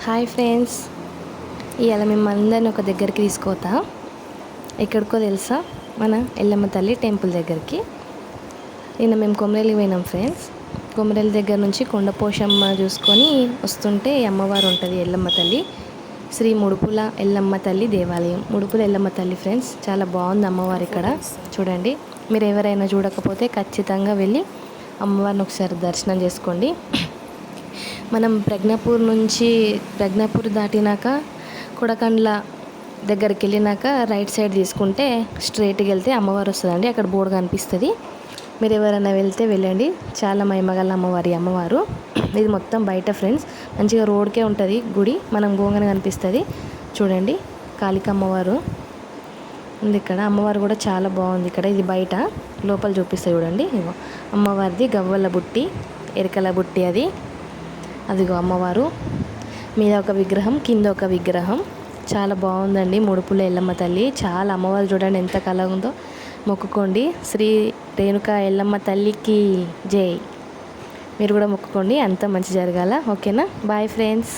Hi friends, ఇవాళ మిమ్మల్ని ఒక దగ్గరికి తీసుకుపోతా. ఎక్కడికో తెలుసా? మన ఎల్లమ్మ తల్లి టెంపుల్ దగ్గరికి. నిన్న మేము కొమరేలికి పోయినాం ఫ్రెండ్స్. కొమరేలి దగ్గర నుంచి కొండపోషమ్మ చూసుకొని వస్తుంటే అమ్మవారు ఉంటుంది, ఎల్లమ్మ తల్లి. శ్రీ ముడుపుల ఎల్లమ్మ తల్లి దేవాలయం. ముడుపుల ఎల్లమ్మ తల్లి ఫ్రెండ్స్, చాలా బాగుంది అమ్మవారు ఇక్కడ. చూడండి, మీరు ఎవరైనా చూడకపోతే ఖచ్చితంగా వెళ్ళి అమ్మవారిని ఒకసారి దర్శనం చేసుకోండి. మనం ప్రజ్ఞాపూర్ దాటినాక కొడకండ్ల దగ్గరికి వెళ్ళినాక రైట్ సైడ్ తీసుకుంటే స్ట్రైట్కి వెళ్తే అమ్మవారు వస్తుందండి. అక్కడ బోర్డు కనిపిస్తుంది. మీరు ఎవరైనా వెళ్తే వెళ్ళండి. చాలా మహిమగల అమ్మవారు. ఇది మొత్తం బయట ఫ్రెండ్స్, మంచిగా రోడ్కే ఉంటుంది గుడి. మనం గోంగన కనిపిస్తుంది. చూడండి, కాళిక అమ్మవారు ఉంది ఇక్కడ. అమ్మవారు కూడా చాలా బాగుంది ఇక్కడ. ఇది బయట, లోపల చూపిస్తుంది చూడండి. ఇగో అమ్మవారిది గవ్వల బుట్టి, ఎరకల బుట్టి. అదిగో అమ్మవారు మీద ఒక విగ్రహం, కింద ఒక విగ్రహం. చాలా బాగుందండి ముడుపుల ఎల్లమ్మ తల్లి. చాలా అమ్మవారు చూడండి ఎంత కళ ఉందో. మొక్కుకోండి. శ్రీ రేణుకా ఎల్లమ్మ తల్లికి జై. మీరు కూడా మొక్కుకోండి, అంతా మంచి జరగాల. ఓకేనా? Bye friends.